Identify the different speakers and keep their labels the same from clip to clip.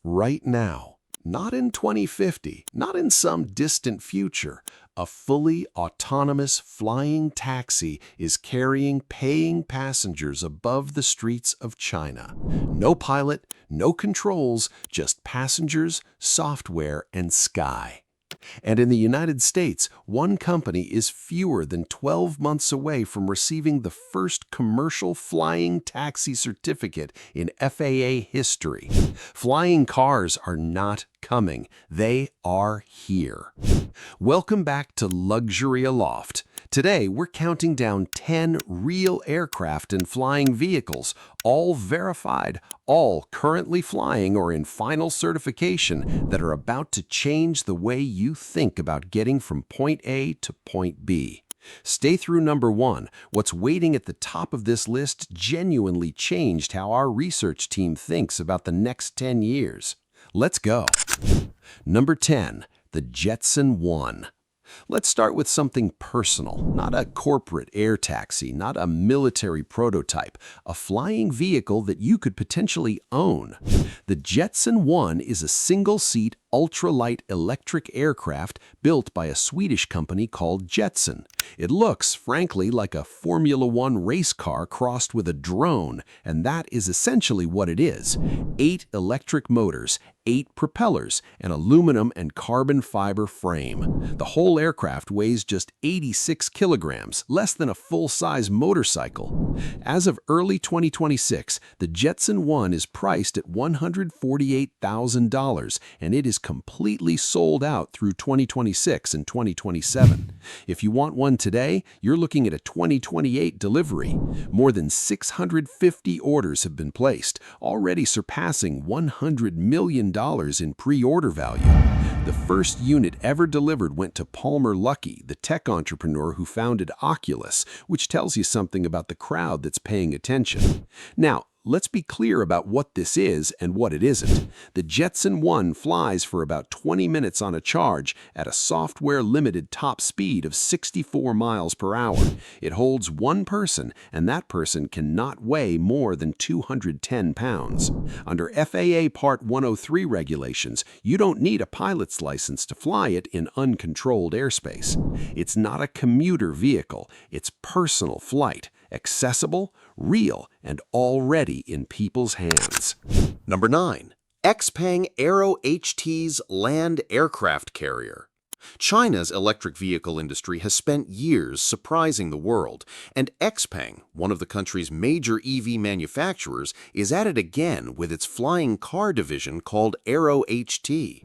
Speaker 1: right now. Not in 2050, not in some distant future. A fully autonomous flying taxi is carrying paying passengers above the streets of China. No pilot, no controls, just passengers, software, and sky. And in the United States, one company is fewer than 12 months away from receiving the first commercial flying taxi certificate in FAA history. Flying cars are not coming. They are here. Welcome back to Luxury Aloft. Today, we're counting down 10 real aircraft and flying vehicles, all verified, all currently flying or in final certification, that are about to change the way you think about getting from point A to point B. Stay through number 1. What's waiting at the top of this list genuinely changed how our research team thinks about the next 10 years. Let's go. Number 10, the Jetson 1. Let's start with something personal, not a corporate air taxi, not a military prototype, a flying vehicle that you could potentially own. The Jetson 1 is a single-seat, ultralight electric aircraft built by a Swedish company called Jetson. It looks, frankly, like a Formula One race car crossed with a drone, and that is essentially what it is. 8 electric motors, 8 propellers, an aluminum and carbon fiber frame. The whole aircraft weighs just 86 kilograms, less than a full-size motorcycle. As of early 2026, the Jetson 1 is priced at $148,000, and it is completely sold out through 2026 and 2027. If you want one today, you're looking at a 2028 delivery. More than 650 orders have been placed, already surpassing $100 million in pre-order value. The first unit ever delivered went to Palmer Luckey, the tech entrepreneur who founded Oculus, which tells you something about the crowd that's paying attention. Now, let's be clear about what this is and what it isn't. The Jetson 1 flies for about 20 minutes on a charge at a software-limited top speed of 64 miles per hour. It holds one person, and that person cannot weigh more than 210 pounds. Under FAA Part 103 regulations, you don't need a pilot's license to fly it in uncontrolled airspace. It's not a commuter vehicle. It's personal flight. Accessible, real, and already in people's hands.
Speaker 2: Number 9. Xpeng AeroHT's land aircraft carrier. China's electric vehicle industry has spent years surprising the world, and Xpeng, one of the country's major EV manufacturers, is at it again with its flying car division called AeroHT.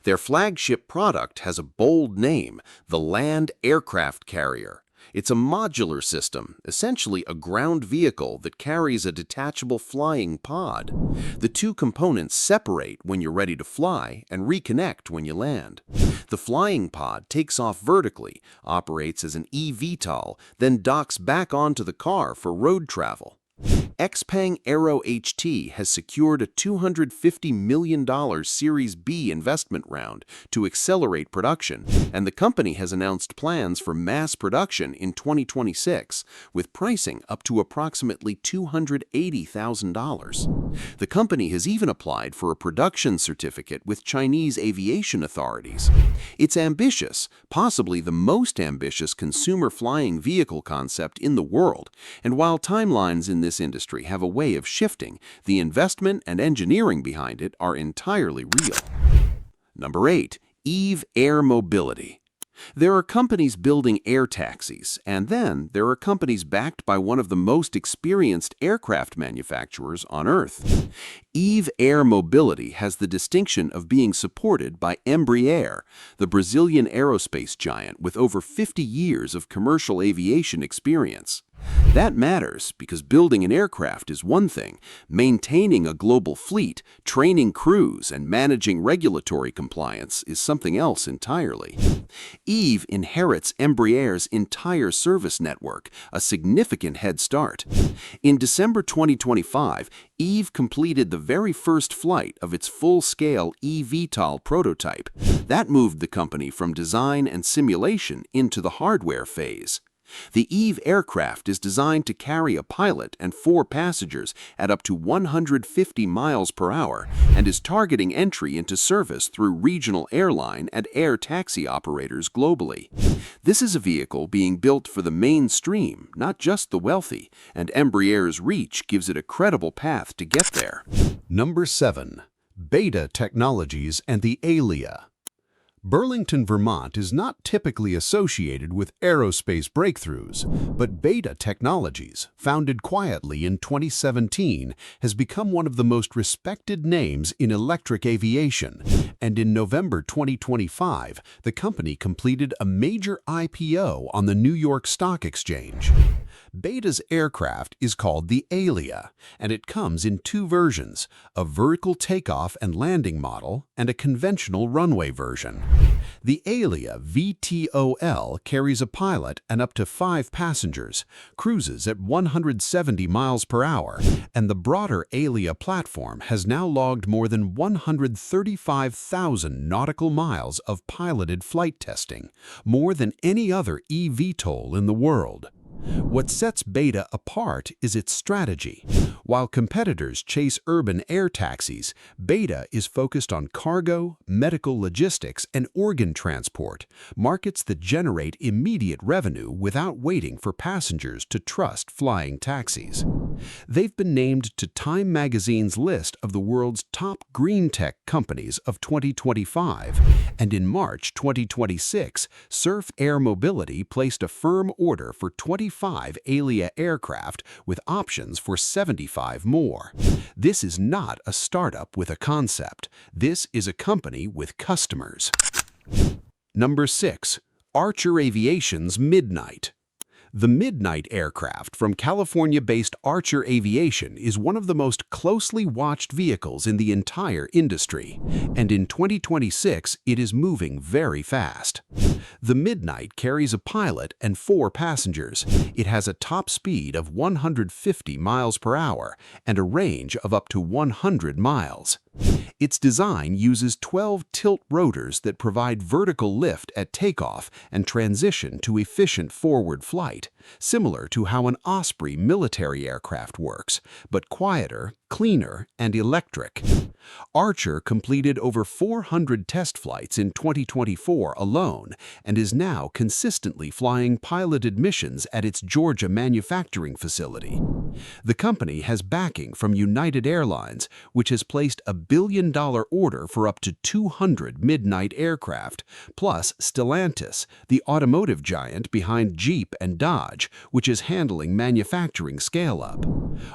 Speaker 2: Their flagship product has a bold name, the Land Aircraft Carrier. It's a modular system, essentially a ground vehicle that carries a detachable flying pod. The two components separate when you're ready to fly and reconnect when you land. The flying pod takes off vertically, operates as an eVTOL, then docks back onto the car for road travel. Xpeng AeroHT has secured a $250 million Series B investment round to accelerate production, and the company has announced plans for mass production in 2026, with pricing up to approximately $280,000. The company has even applied for a production certificate with Chinese aviation authorities. It's ambitious, possibly the most ambitious consumer flying vehicle concept in the world, and while timelines in this industry have a way of shifting, the investment and engineering behind it are entirely real. Number 8. Eve Air Mobility. There are companies building air taxis, and then there are companies backed by one of the most experienced aircraft manufacturers on Earth. Eve Air Mobility has the distinction of being supported by Embraer, the Brazilian aerospace giant with over 50 years of commercial aviation experience. That matters because building an aircraft is one thing, maintaining a global fleet, training crews, and managing regulatory compliance is something else entirely. Eve inherits Embraer's entire service network, a significant head start. In December 2025, Eve completed the very first flight of its full-scale eVTOL prototype. That moved the company from design and simulation into the hardware phase. The Eve aircraft is designed to carry a pilot and 4 passengers at up to 150 miles per hour and is targeting entry into service through regional airline and air taxi operators globally. This is a vehicle being built for the mainstream, not just the wealthy, and Embraer's reach gives it a credible path to get there.
Speaker 1: Number 7. Beta Technologies and the Alia. Burlington, Vermont is not typically associated with aerospace breakthroughs, but Beta Technologies, founded quietly in 2017, has become one of the most respected names in electric aviation, and in November 2025, the company completed a major IPO on the New York Stock Exchange. Beta's aircraft is called the Alia, and it comes in 2 versions, a vertical takeoff and landing model and a conventional runway version. The Alia VTOL carries a pilot and up to 5 passengers, cruises at 170 miles per hour, and the broader Alia platform has now logged more than 135,000 nautical miles of piloted flight testing, more than any other eVTOL in the world. What sets Beta apart is its strategy. While competitors chase urban air taxis, Beta is focused on cargo, medical logistics, and organ transport, markets that generate immediate revenue without waiting for passengers to trust flying taxis. They've been named to Time magazine's list of the world's top green tech companies of 2025, and in March 2026, Surf Air Mobility placed a firm order for 25 Alia aircraft with options for 75 more. This is not a startup with a concept. This is a company with customers. Number 6. Archer Aviation's Midnight. The Midnight aircraft from California-based Archer Aviation is one of the most closely watched vehicles in the entire industry, and in 2026 it is moving very fast. The Midnight carries a pilot and 4 passengers. It has a top speed of 150 miles per hour and a range of up to 100 miles. Its design uses 12 tilt rotors that provide vertical lift at takeoff and transition to efficient forward flight, similar to how an Osprey military aircraft works, but quieter, cleaner, and electric. Archer completed over 400 test flights in 2024 alone and is now consistently flying piloted missions at its Georgia manufacturing facility. The company has backing from United Airlines, which has placed a $1 billion order for up to 200 Midnight aircraft, plus Stellantis, the automotive giant behind Jeep and Dodge, which is handling manufacturing scale-up.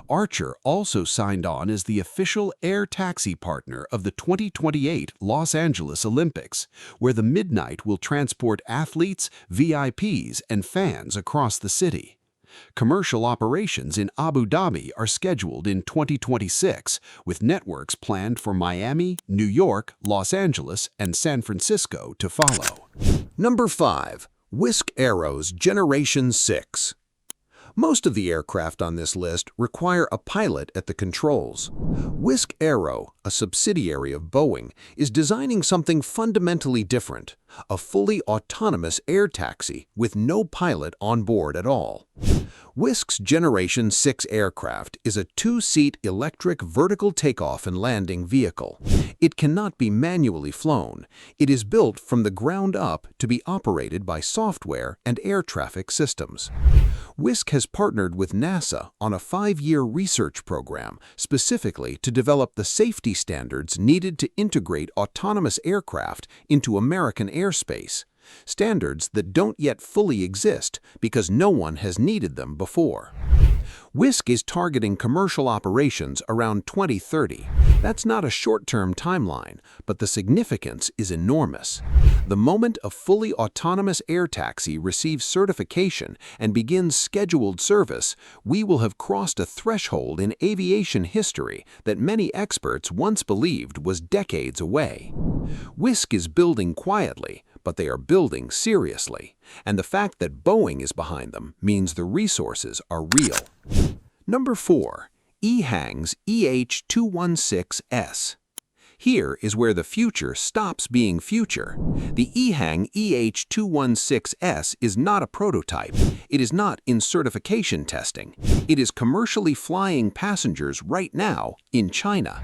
Speaker 1: Archer also signed on as the official air taxi partner of the 2028 Los Angeles Olympics, where the Midnight will transport athletes, VIPs, and fans across the city. Commercial operations in Abu Dhabi are scheduled in 2026, with networks planned for Miami, New York, Los Angeles, and San Francisco to follow.
Speaker 2: Number 5. Whisk Aero's Generation 6. Most of the aircraft on this list require a pilot at the controls. Whisk Aero, a subsidiary of Boeing, is designing something fundamentally different, a fully autonomous air taxi with no pilot on board at all. Whisk's Generation 6 aircraft is a 2-seat electric vertical takeoff and landing vehicle. It cannot be manually flown. It is built from the ground up to be operated by software and air traffic systems. Whisk has partnered with NASA on a 5-year research program specifically to develop the safety standards needed to integrate autonomous aircraft into American airspace, standards that don't yet fully exist because no one has needed them before. Whisk is targeting commercial operations around 2030. That's not a short-term timeline, but the significance is enormous. The moment a fully autonomous air taxi receives certification and begins scheduled service, we will have crossed a threshold in aviation history that many experts once believed was decades away. Whisk is building quietly, but they are building seriously, and the fact that Boeing is behind them means the resources are real. Number 4. EHang's EH216S. Here is where the future stops being future. The EHang EH216S is not a prototype. It is not in certification testing. It is commercially flying passengers right now in China.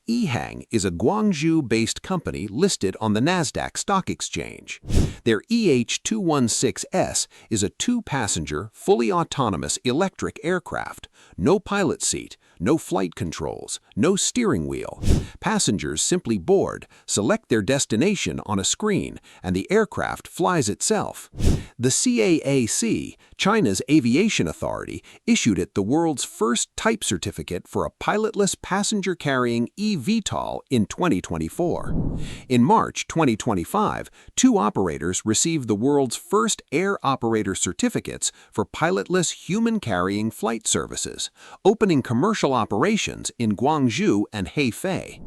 Speaker 2: EHang is a Guangzhou-based company listed on the Nasdaq Stock Exchange. Their EH216S is a two-passenger, fully autonomous electric aircraft. No pilot seat, no flight controls, no steering wheel. Passengers simply board, select their destination on a screen, and the aircraft flies itself. The CAAC, China's Aviation Authority, issued it the world's first type certificate for a pilotless passenger-carrying eVTOL in 2024. In March 2025, two operators received the world's first air operator certificates for pilotless human-carrying flight services, opening commercial operations in Guangzhou and Hefei.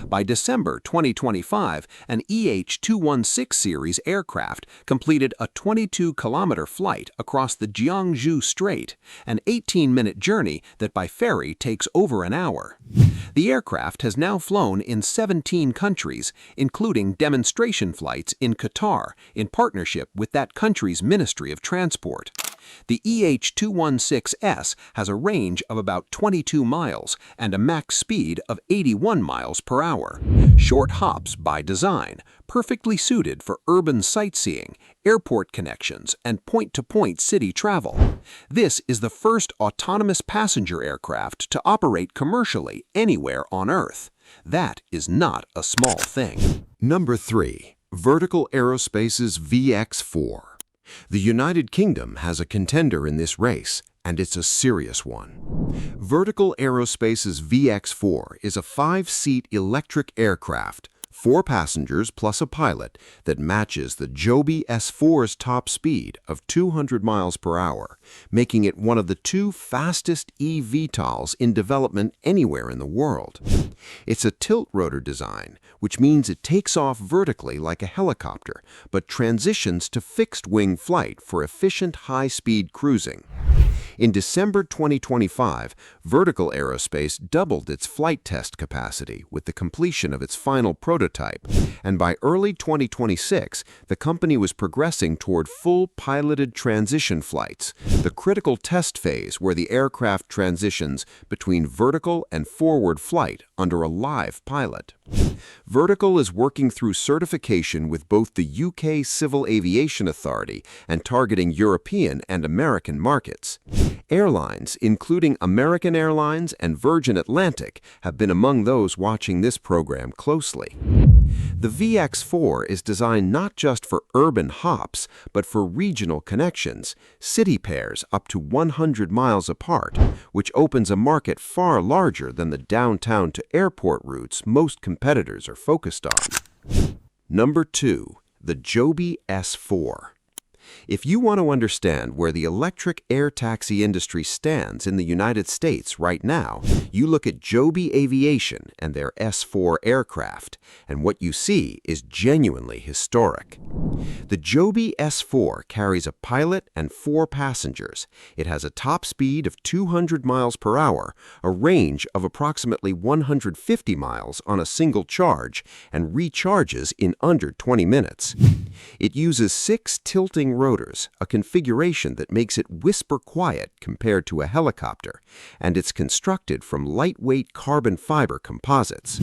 Speaker 2: By December 2025, an EH216 series aircraft completed a 22-kilometer flight across the Jiangsu Strait, an 18-minute journey that by ferry takes over an hour. The aircraft has now flown in 17 countries, including demonstration flights in Qatar in partnership with that country's Ministry of Transport. The EH216S has a range of about 22 miles and a max speed of 81 miles per hour. Short hops by design, perfectly suited for urban sightseeing, airport connections, and point-to-point city travel. This is the first autonomous passenger aircraft to operate commercially anywhere on Earth. That is not a small thing.
Speaker 1: Number 3. Vertical Aerospace's VX4. The United Kingdom has a contender in this race, and it's a serious one. Vertical Aerospace's VX4 is a 5-seat electric aircraft, 4 passengers plus a pilot, that matches the Joby S4's top speed of 200 miles per hour, making it one of the 2 fastest eVTOLs in development anywhere in the world. It's a tilt-rotor design, which means it takes off vertically like a helicopter, but transitions to fixed-wing flight for efficient high-speed cruising. In December 2025, Vertical Aerospace doubled its flight test capacity with the completion of its final prototype, and by early 2026, the company was progressing toward full piloted transition flights, the critical test phase where the aircraft transitions between vertical and forward flight under a live pilot. Vertical is working through certification with both the UK Civil Aviation Authority and targeting European and American markets. Airlines, including American Airlines and Virgin Atlantic, have been among those watching this program closely. The VX4 is designed not just for urban hops, but for regional connections, city pairs up to 100 miles apart, which opens a market far larger than the downtown to airport routes most competitors are focused on. Number 2. The Joby S4. If you want to understand where the electric air taxi industry stands in the United States right now, you look at Joby Aviation and their S4 aircraft, and what you see is genuinely historic. The Joby S4 carries a pilot and 4 passengers. It has a top speed of 200 miles per hour, a range of approximately 150 miles on a single charge, and recharges in under 20 minutes. It uses 6 tilting rotors, a configuration that makes it whisper quiet compared to a helicopter, and it's constructed from lightweight carbon fiber composites.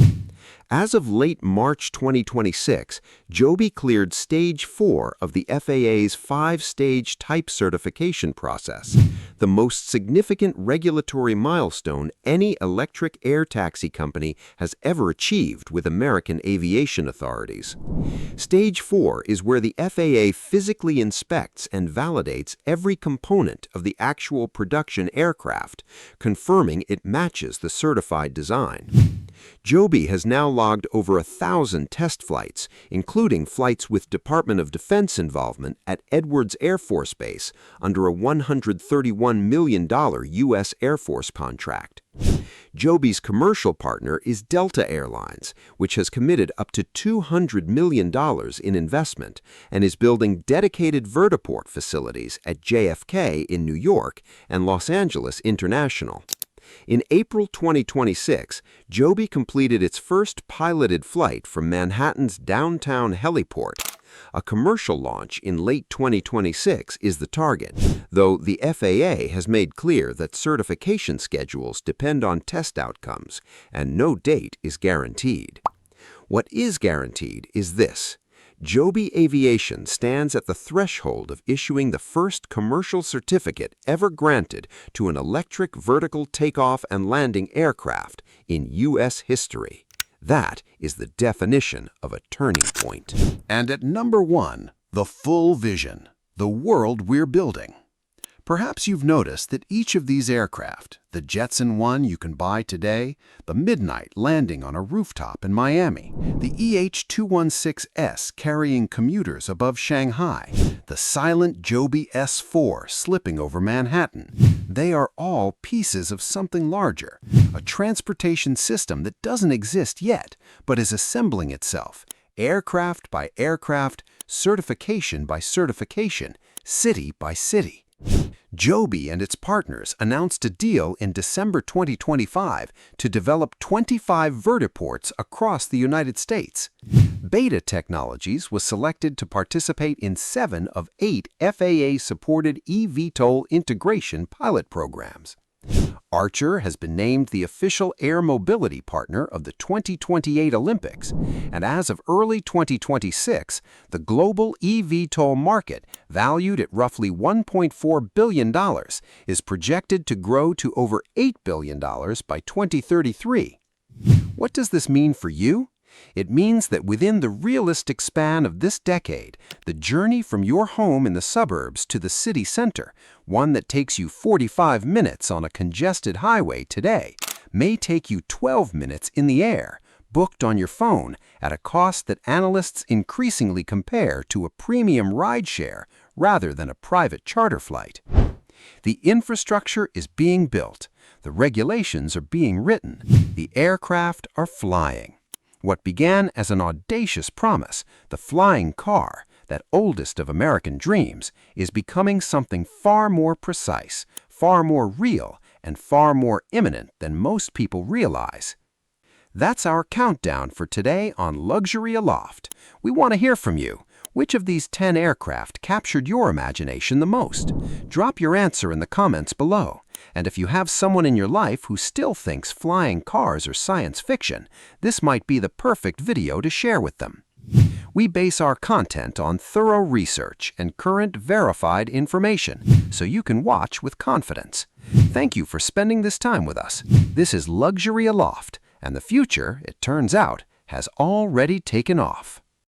Speaker 1: As of late March 2026, Joby cleared Stage 4 of the FAA's 5-stage type certification process, the most significant regulatory milestone any electric air taxi company has ever achieved with American aviation authorities. Stage 4 is where the FAA physically inspects and validates every component of the actual production aircraft, confirming it matches the certified design. Joby has now logged over 1,000 test flights, including flights with Department of Defense involvement at Edwards Air Force Base under a $131 million U.S. Air Force contract. Joby's commercial partner is Delta Airlines, which has committed up to $200 million in investment and is building dedicated vertiport facilities at JFK in New York and Los Angeles International.
Speaker 2: In April 2026, Joby completed its first piloted flight from Manhattan's downtown heliport. A commercial launch in late 2026 is the target, though the FAA has made clear that certification schedules depend on test outcomes, and no date is guaranteed. What is guaranteed is this: Joby Aviation stands at the threshold of issuing the first commercial certificate ever granted to an electric vertical takeoff and landing aircraft in U.S. history. That is the definition of a turning point.
Speaker 1: And at number 1, the full vision, the world we're building. Perhaps you've noticed that each of these aircraft, the Jetson one you can buy today, the Midnight landing on a rooftop in Miami, the EH216S carrying commuters above Shanghai, the silent Joby S4 slipping over Manhattan, they are all pieces of something larger, a transportation system that doesn't exist yet, but is assembling itself, aircraft by aircraft, certification by certification, city by city. Joby and its partners announced a deal in December 2025 to develop 25 vertiports across the United States. Beta Technologies was selected to participate in 7 of 8 FAA-supported eVTOL integration pilot programs. Archer has been named the official air mobility partner of the 2028 Olympics, and as of early 2026, the global eVTOL market, valued at roughly $1.4 billion, is projected to grow to over $8 billion by 2033. What does this mean for you? It means that within the realistic span of this decade, the journey from your home in the suburbs to the city center, one that takes you 45 minutes on a congested highway today, may take you 12 minutes in the air, booked on your phone at a cost that analysts increasingly compare to a premium rideshare rather than a private charter flight. The infrastructure is being built, the regulations are being written, the aircraft are flying. What began as an audacious promise, the flying car, that oldest of American dreams, is becoming something far more precise, far more real, and far more imminent than most people realize. That's our countdown for today on Luxury Aloft. We want to hear from you. Which of these 10 aircraft captured your imagination the most? Drop your answer in the comments below. And if you have someone in your life who still thinks flying cars are science fiction, this might be the perfect video to share with them. We base our content on thorough research and current verified information, so you can watch with confidence. Thank you for spending this time with us. This is Luxury Aloft, and the future, it turns out, has already taken off.